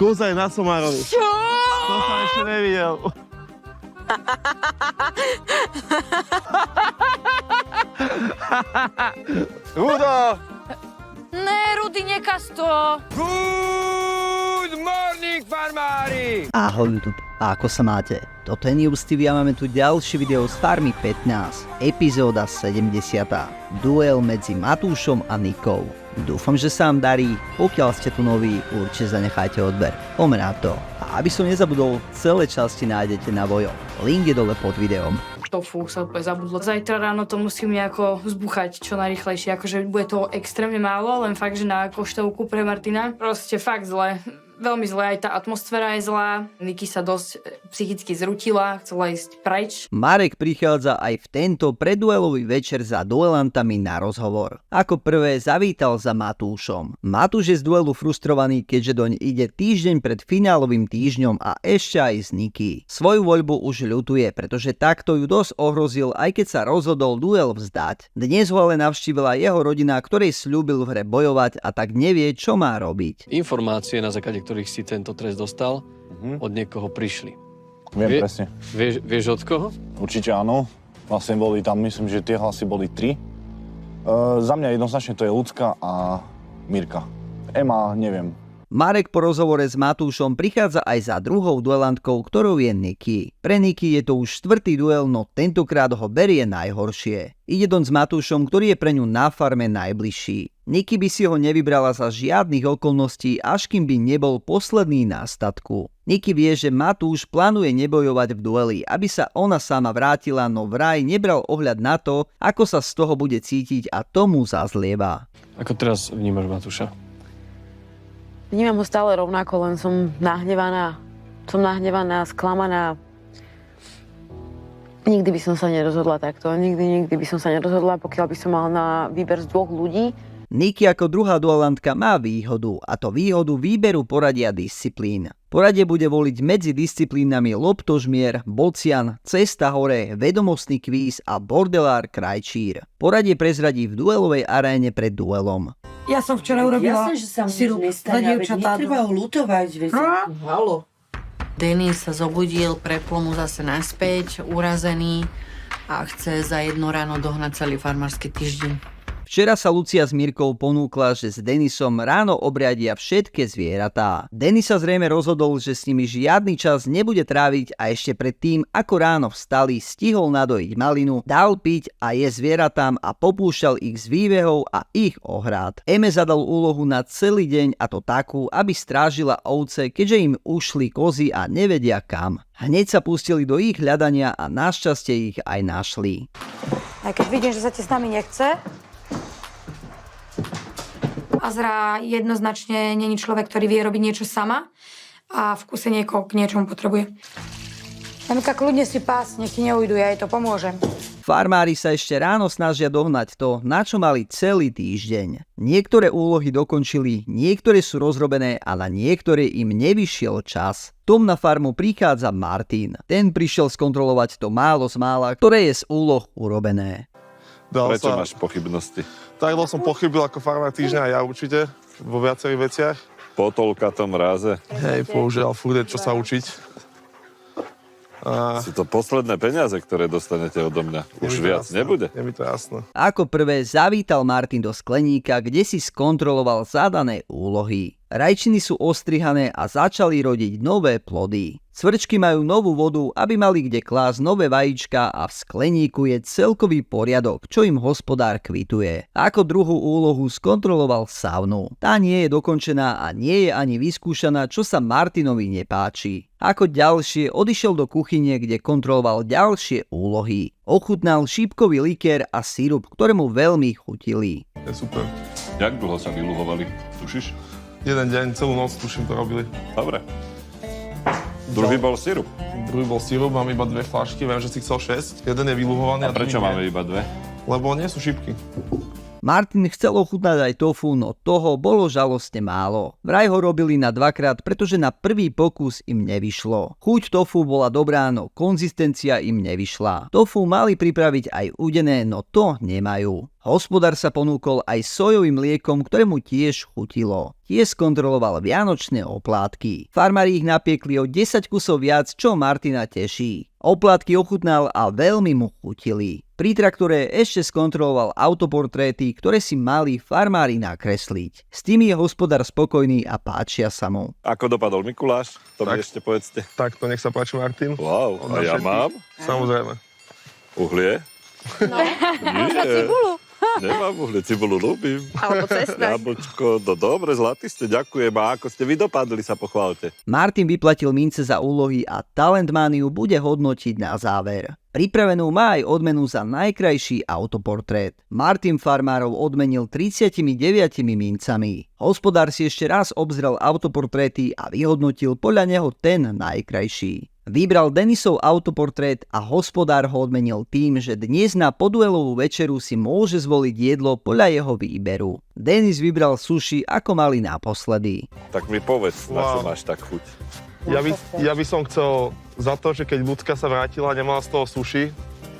Kozaj na Somárovi. Čo? To som ešte nevidel. Rudo! Ne, Rudy, nekaz to. Good morning, farmári! Ahoj YouTube, a ako sa máte? Toto je News TV a máme tu ďalšie video z Farmy 15, epizóda 70. Duel medzi Matúšom a Nikou. Dúfam, že sa vám darí, pokiaľ ste tu noví, určite zanechajte odber. Poďme na to. A aby som nezabudol, celé časti nájdete na Vojo. Link je dole pod videom. Tofu sa úplne zabudlo. Zajtra ráno to musím nejako zbuchať čo najrýchlejšie. Akože bude toho extrémne málo, len fakt, že na koštovku pre Martina. Proste fakt zle. Veľmi zle, aj tá atmosféra je zlá. Niky sa dosť psychicky zrutila, chcela ísť preč. Marek prichádza aj v tento preduelový večer za duelantami na rozhovor. Ako prvé zavítal za Matúšom. Matúš je z duelu frustrovaný, keďže doň ide týždeň pred finálovým týždňom a ešte aj z Niky. Svoju voľbu už ľutuje, pretože takto ju dosť ohrozil, aj keď sa rozhodol duel vzdať. Dnes ho ale navštívila jeho rodina, ktorej sľúbil v hre bojovať a tak nevie, čo má robiť. Informácie, na základe ktorých si tento trest dostal, od niekoho prišli. Viem presne. Vieš od koho? Určite áno. Vlastne boli tam, myslím, že tie hlasy boli 3. Za mňa jednoznačne to je Ľudská a Mirka. Ema, neviem. Marek po rozhovore s Matúšom prichádza aj za druhou duelantkou, ktorou je Niky. Pre Niky je to už štvrtý duel, no tentokrát ho berie najhoršie. Ide doň s Matúšom, ktorý je pre ňu na farme najbližší. Niky by si ho nevybrala za žiadnych okolností, až kým by nebol posledný na statku. Niky vie, že Matúš plánuje nebojovať v dueli, aby sa ona sama vrátila, no vraj nebral ohľad na to, ako sa z toho bude cítiť a tomu zazlieva. Ako teraz vnímaš Matúša? Vnímam ho stále rovnako, len som nahnevaná. Som nahnevaná, sklamaná. Nikdy by som sa nerozhodla takto. Nikdy by som sa nerozhodla, pokiaľ by som mala na výber z 2 ľudí. Niky ako druhá duelantka má výhodu, a to výhodu výberu poradia disciplín. Poradie bude voliť medzi disciplínami loptožmier, bocian, cesta hore, vedomostný kvíz a bordelár krajčír. Poradie prezradí v duelovej aréne pred duelom. Ja som včera urobila Jasne, že sa mu sirup nič na nestane, dievčatá. netreba ho ľutovať, veď. Halo. Denis sa zobudil, preplo mu zase naspäť, urazený a chce za jedno ráno dohnať celý farmársky týždeň. Včera sa Lucia s Mirkou ponúkla, že s Denisom ráno obriadia všetky zvieratá. Denis sa zrejme rozhodol, že s nimi žiadny čas nebude tráviť a ešte predtým, ako ráno vstali, stihol nadojiť malinu, dal piť a jesť zvieratám a popúšťal ich z výbehov a ich ohrad. Eme zadal úlohu na celý deň, a to takú, aby strážila ovce, keďže im ušli kozy a nevedia kam. Hneď sa pustili do ich hľadania a našťastie ich aj našli. Aj keď vidím, že sa ti s nami nechce, Azra jednoznačne není človek, ktorý vie robiť niečo sama a v kuse niekoho k niečomu potrebuje. Emka, kľudne si pás, nech ti neujdu, ja jej to pomôžem. Farmári sa ešte ráno snažia dohnať to, na čo mali celý týždeň. Niektoré úlohy dokončili, niektoré sú rozrobené a na niektoré im nevyšiel čas. Tom na farmu prichádza Martin. Ten prišiel skontrolovať to málo z mála, ktoré je z úloh urobené. Prečo máš pochybnosti? Tak som pochybil ako farmár týždňa a ja určite vo viacerých veciach. Po toľkatom ráze. Hej, použiaľ furt je čo sa učiť. Sú to posledné peniaze, ktoré dostanete odo mňa. Už viac nebude. Je mi to jasné. Ako prvé zavítal Martin do skleníka, kde si skontroloval zadané úlohy. Rajčiny sú ostrihané a začali rodiť nové plody. Cvrčky majú novú vodu, aby mali kde klásť nové vajíčka a v skleníku je celkový poriadok, čo im hospodár kvituje. Ako druhú úlohu skontroloval saunu. Tá nie je dokončená a nie je ani vyskúšaná, čo sa Martinovi nepáči. Ako ďalšie odišiel do kuchyne, kde kontroloval ďalšie úlohy. Ochutnal šípkový likér a sirup, ktoré mu veľmi chutili. Je super. Jak dlho sa vyluhovali? Tušíš? Jeden deň, celú noc tuším to robili. Dobre. Druhý bol sirup. Druhý bol sirup, mám iba 2 fľašky, viem, že si chcel 6. Jeden je vyluhovaný. A prečo máme iba 2? Lebo nie sú šípky. Martin chcel ochutnať aj tofu, no toho bolo žalostne málo. Vraj ho robili na dvakrát, pretože na prvý pokus im nevyšlo. Chuť tofu bola dobrá, no konzistencia im nevyšla. Tofu mali pripraviť aj udené, no to nemajú. Hospodár sa ponúkol aj sojovým mliekom, ktorému tiež chutilo. Tiež skontroloval vianočné oplátky. Farmári ich napiekli o 10 kusov viac, čo Martina teší. Oplátky ochutnal a veľmi mu chutili. Pri traktore ešte skontroloval autoportréty, ktoré si mali farmári nakresliť. S tým je hospodár spokojný a páčia sa mu. Ako dopadol Mikuláš? To mi ešte povedzte. Tak to nech sa páči, Martin. Wow, Od a ja všetkých. mám? Samozrejme. Uhlie? No, Nie. cibulu. Nemám uhlie, cibulu ľúbim. Alebo cesnak. Jablčko, no dobre, zlatý ste, ďakujem. A ako ste vy dopadli, sa pochválte. Martin vyplatil mince za úlohy a Talentmániu bude hodnotiť na záver. Pripravenú má aj odmenu za najkrajší autoportrét. Martin farmárov odmenil 39 mincami. Hospodár si ešte raz obzrel autoportréty a vyhodnotil podľa neho ten najkrajší. Vybral Denisov autoportrét a hospodár ho odmenil tým, že dnes na poduelovú večeru si môže zvoliť jedlo podľa jeho výberu. Denis vybral sushi, ako mali naposledy. Tak mi povedz, na čo Wow. máš tak chuť. Ja by som chcel za to, že keď ľudská sa vrátila, nemala z toho sushi.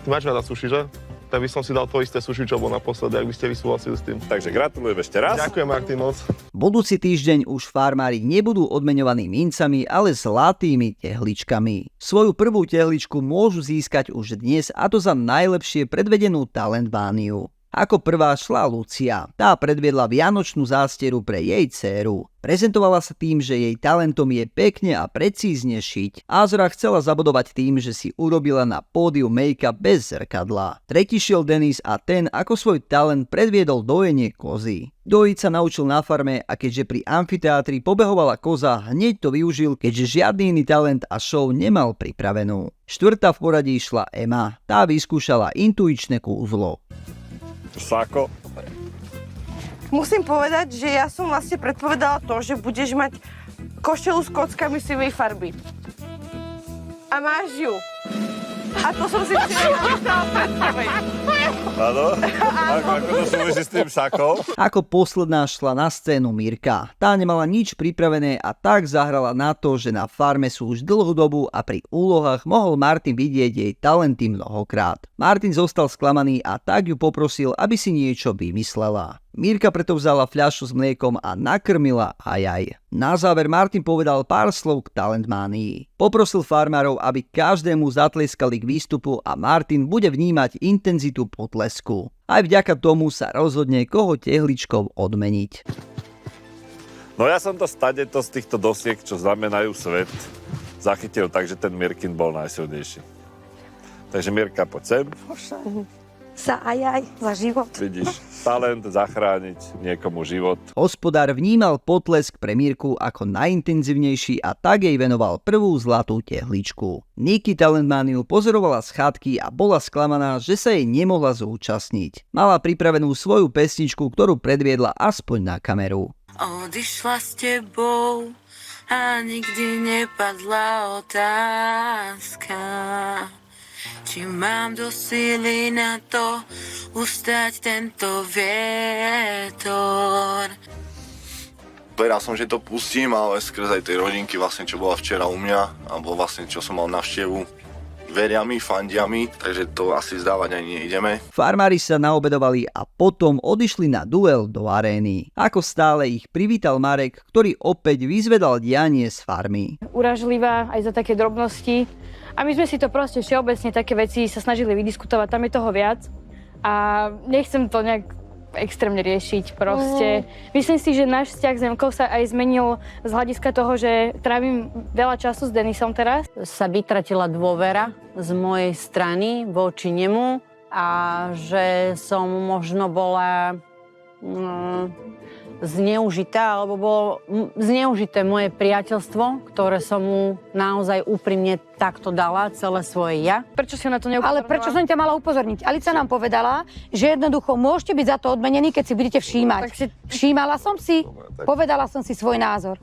Ty máš rada sushi, že? Tak by som si dal to isté sushi, čo bolo naposledy, ak by ste vysúhlasili s tým. Takže gratulujem ešte raz. Ďakujem, Martin, moc. Budúci týždeň už farmári nebudú odmeňovaní mincami, ale zlatými tehličkami. Svoju prvú tehličku môžu získať už dnes, a to za najlepšie predvedenú Talentmániu. Ako prvá šla Lucia. Tá predviedla vianočnú zásteru pre jej dcéru. Prezentovala sa tým, že jej talentom je pekne a precízne šiť. Azra chcela zabodovať tým, že si urobila na pódiu make-up bez zrkadla. Tretí šiel Denis a ten ako svoj talent predviedol dojenie kozy. Dojiť sa naučil na farme a keďže pri amfiteátri pobehovala koza, hneď to využil, keďže žiadny iný talent a show nemal pripravenú. Štvrtá v poradí šla Ema. Tá vyskúšala intuičné kúzlo. Sáko, Musím povedať, že ja som vlastne predpovedala to, že budeš mať košelu s kockami sivej farby. A máš ju. A to som si nechcela predstaviť. áno? Ako to súvisí s tým Sákou? Ako posledná šla na scénu Mirka. Tá nemala nič pripravené a tak zahrala na to, že na farme sú už dlhú dobu a pri úlohách mohol Martin vidieť jej talenty mnohokrát. Martin zostal sklamaný a tak ju poprosil, aby si niečo vymyslela. Mirka preto vzala fľašu s mliekom a nakrmila aj. Na záver Martin povedal pár slov k Talentmánii. Poprosil farmárov, aby každému zatleskali k výstupu a Martin bude vnímať intenzitu potlesku. Aj vďaka tomu sa rozhodne, koho tehličkou odmeniť. No ja som to stade z týchto dosiek, čo znamenajú svet, zachytil, takže ten Mirkin bol najsilnejší. Takže Mirka, poď sem. Sa aj za život. Vidíš, talent zachrániť niekomu život. Hospodár vnímal potlesk pre Mirku ako najintenzívnejší a tak jej venoval prvú zlatú tehličku. Nikki Talentmániu pozorovala z chatky a bola sklamaná, že sa jej nemohla zúčastniť. Mala pripravenú svoju pesničku, ktorú predviedla aspoň na kameru. Odišla s tebou a nikdy nepadla otázka, či mám do síly na to ustať tento vietor. Povedal som, že to pustím, ale skrz aj tej rodinky, vlastne, čo bola včera u mňa, alebo vlastne, čo som mal navštevu, veria mi, fandia mi, takže to asi zdávať ani neideme. Farmári sa naobedovali a potom odišli na duel do arény. Ako stále ich privítal Marek, ktorý opäť vyzvedal dianie z farmy. Uražlivá aj za také drobnosti. A my sme si to proste všeobecne také veci sa snažili vydiskutovať, tam je toho viac. A nechcem to nejak extrémne riešiť proste. Myslím si, že náš vzťah s Emkou sa aj zmenil z hľadiska toho, že trávim veľa času s Denisom teraz. Sa vytratila dôvera z mojej strany voči nemu a že som možno bola zneužitá, alebo bolo zneužité moje priateľstvo, ktoré som mu naozaj úprimne takto dala, celé svoje ja. Prečo si na to neupozornila? Ale prečo som ťa mala upozorniť? Alica nám povedala, že jednoducho môžete byť za to odmenení, keď si budete všímať. Tak si... Všímala som si, povedala som si svoj názor.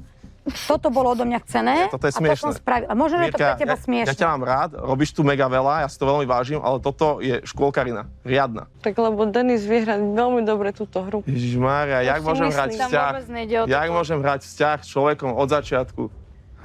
toto bolo odo mňa chcené Toto je a to smiešné. som spravila. Možno, že to pre teba smiešné. ja ťa mám rád, robíš tu mega veľa, ja si to veľmi vážim, ale toto je škôlkarina, riadna. Tak lebo Denis vie hrať veľmi dobre túto hru. Ježišmária, jak môžem hrať Tam vzťah? vôbec nejde o Jak toto. môžem hrať vzťah s človekom od začiatku?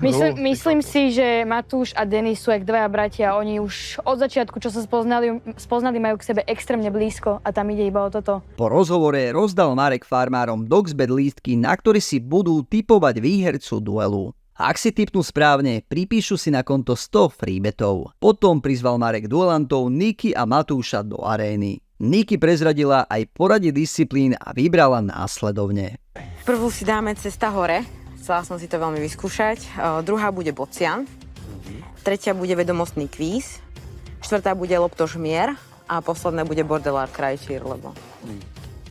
Myslím si, že Matúš a Denis sú jak dvaja bratia. Oni už od začiatku, čo sa spoznali, majú k sebe extrémne blízko a tam ide iba o toto. Po rozhovore rozdal Marek farmárom Doxbet lístky, na ktoré si budú tipovať výhercu duelu. Ak si tipnú správne, pripíšu si na konto 100 freebetov. Potom prizval Marek duelantov Niky a Matúša do arény. Niky prezradila aj poradie disciplín a vybrala následovne. Prvú si dáme cesta hore. Chcela som si to veľmi vyskúšať. Druhá bude bocian. Tretia bude vedomostný kvíz. Štvrtá bude loptožmier. A posledné bude bordelár krajčír, lebo...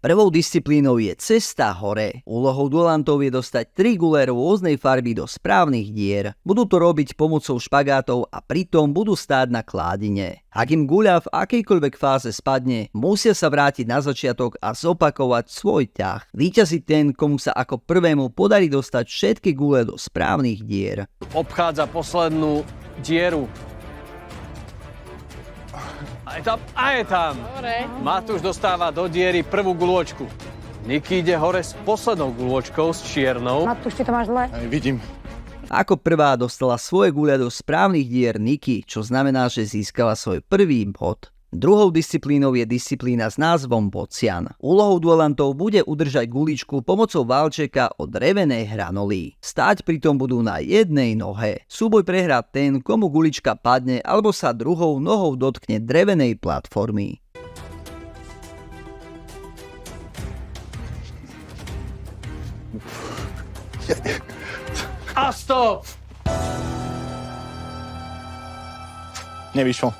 Prvou disciplínou je cesta hore. Úlohou duelantov je dostať 3 gule rôznej farby do správnych dier. Budú to robiť pomocou špagátov a pritom budú stáť na kládine. Ak im guľa v akejkoľvek fáze spadne, musia sa vrátiť na začiatok a zopakovať svoj ťah. Víťazí ten, komu sa ako prvému podarí dostať všetky gule do správnych dier. Obchádza poslednú dieru. A je tam. Dobre. Matúš dostáva do diery prvú guľočku. Niky ide hore s poslednou guľočkou, s čiernou. Matúš, ty to máš zle. Vidím. Ako prvá dostala svoje guľa do správnych dier Niky, čo znamená, že získala svoj prvý bod. Druhou disciplínou je disciplína s názvom bocian. Úlohou duelantov bude udržať guličku pomocou válčeka od drevenej hranoly. Stáť pritom budú na jednej nohe. Súboj prehrá ten, komu gulička padne alebo sa druhou nohou dotkne drevenej platformy. A stop! Nevyšlo.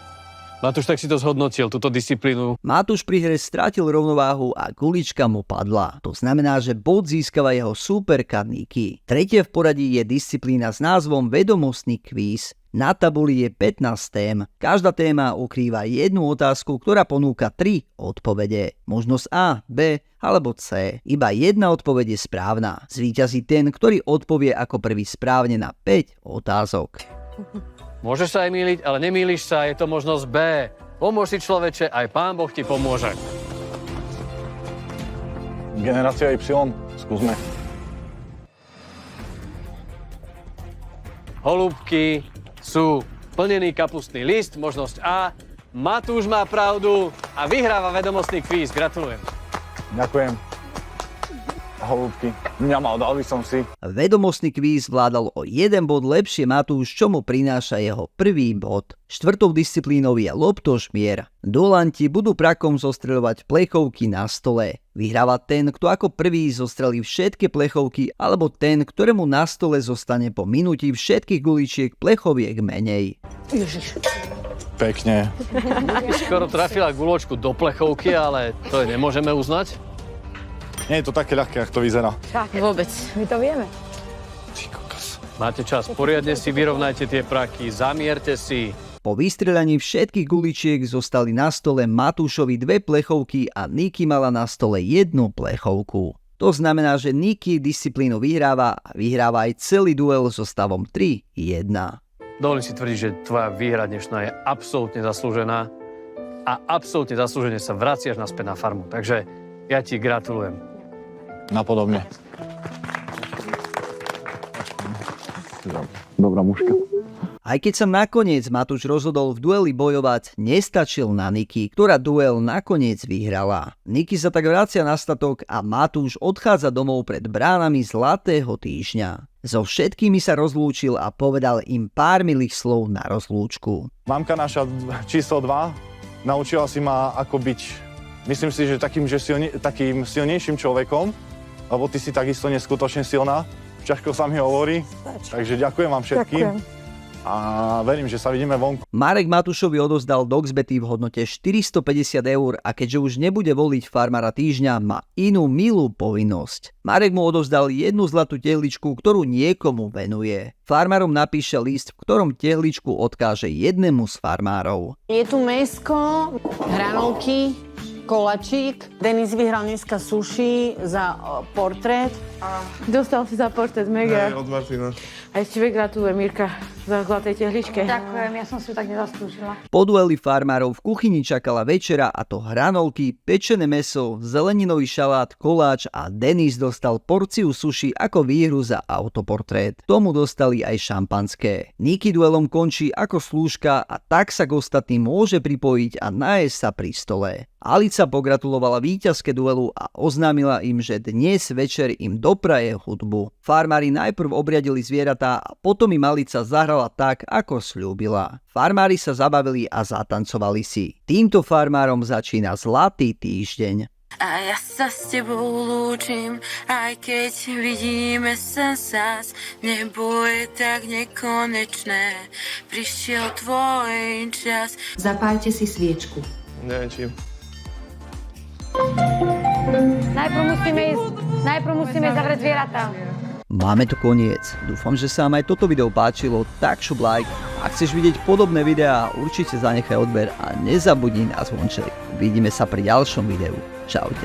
Matúš, tak si to zhodnotil, túto disciplínu. Matúš pri hre strátil rovnováhu a gulička mu padla. To znamená, že bod získava jeho súperka Niky. Tretie v poradí je disciplína s názvom vedomostný kvíz. Na tabuli je 15 tém. Každá téma ukrýva jednu otázku, ktorá ponúka 3 odpovede. Možnosť A, B alebo C. Iba jedna odpoveď je správna. Zvíťazí ten, ktorý odpovie ako prvý správne na 5 otázok. Môžeš sa aj mýliť, ale nemýliš sa, je to možnosť B. Pomôž si človeče, aj Pán Boh ti pomôže. Generácia Y, skúsme. Holúbky sú plnený kapustný list, možnosť A. Matúš má pravdu a vyhráva vedomostný kvíz. Gratulujem. Ďakujem. Holúbky. Nemal, dal by som si. Vedomostný kvíz vládal o 1 bod lepšie Matúš, čo mu prináša jeho prvý bod. Štvrtou disciplínou je loptožmier. Duelanti budú prakom zostreľovať plechovky na stole. Vyhráva ten, kto ako prvý zostrelí všetky plechovky, alebo ten, ktorému na stole zostane po minutí všetkých guličiek plechoviek menej. Ježiš. Pekne. Skoro trafila guľočku do plechovky, ale to nemôžeme uznať. Nie je to také ľahké, ako to vyzerá. Vôbec. My to vieme. Máte čas, poriadne si vyrovnajte tie praky, zamierte si. Po vystrelaní všetkých guličiek zostali na stole Matúšovi 2 plechovky a Niky mala na stole 1 plechovku. To znamená, že Niky disciplínu vyhráva a vyhráva aj celý duel so stavom 3-1. Dovolím si tvrdiť, že tvoja výhra dnešná je absolútne zaslúžená a absolútne zaslúžene sa vraciaš naspäť na farmu. Takže ja ti gratulujem. Napodobne. Dobrá mužka. Aj keď sa nakoniec Matúš rozhodol v dueli bojovať, nestačil na Niky, ktorá duel nakoniec vyhrala. Niky sa tak vracia na statok a Matúš odchádza domov pred bránami Zlatého týždňa. So všetkými sa rozlúčil a povedal im pár milých slov na rozlúčku. Mamka naša číslo 2 naučila si ma ako byť, myslím si, že takým silnejším človekom, lebo ty si takisto neskutočne silná. Ťažko sa mi hovorí, takže ďakujem vám všetkým. Ďakujem. A verím, že sa vidíme vonku. Marek Matúšovi odozdal Doxbety v hodnote 450 eur a keďže už nebude voliť farmára týždňa, má inú milú povinnosť. Marek mu odozdal 1 zlatú tehličku, ktorú niekomu venuje. Farmárom napíše list, v ktorom tehličku odkáže jednému z farmárov. Je tu mäsko, hranolky, kolačík. Denis vyhral dneska sushi za portrét. Dostal si za portrét, mega. Od Martina. A ešte gratulujem, Mirka, za zlatej tehličke. Ďakujem, ja som si ju tak nezaslúžila. Po dueli farmárov v kuchyni čakala večera, a to hranolky, pečené mäso, zeleninový šalát, koláč a Denis dostal porciu suši ako výhru za autoportrét. Tomu dostali aj šampanské. Niky duelom končí ako slúžka a tak sa k ostatným môže pripojiť a nájsť sa pri stole. Alica pogratulovala víťazke duelu a oznámila im, že dnes večer im dopraje hudbu. Farmári najprv obriadili zvieratá a potom im Alica zahrala tak, ako sľúbila. Farmári sa zabavili a zatancovali si. Týmto farmárom začína zlatý týždeň. A ja sa s tebou lúčim, aj keď vidíme sa zas. Nebo je tak nekonečné, prišiel tvoj čas. Zapálte si sviečku. Neviem čím. Najprv musíme zavrieť zvieratá. Máme tu koniec. Dúfam, že sa vám aj toto video páčilo, tak šup like. Ak chceš vidieť podobné videá, určite zanechaj odber a nezabudni na zvonček. Vidíme sa pri ďalšom videu. Čaute.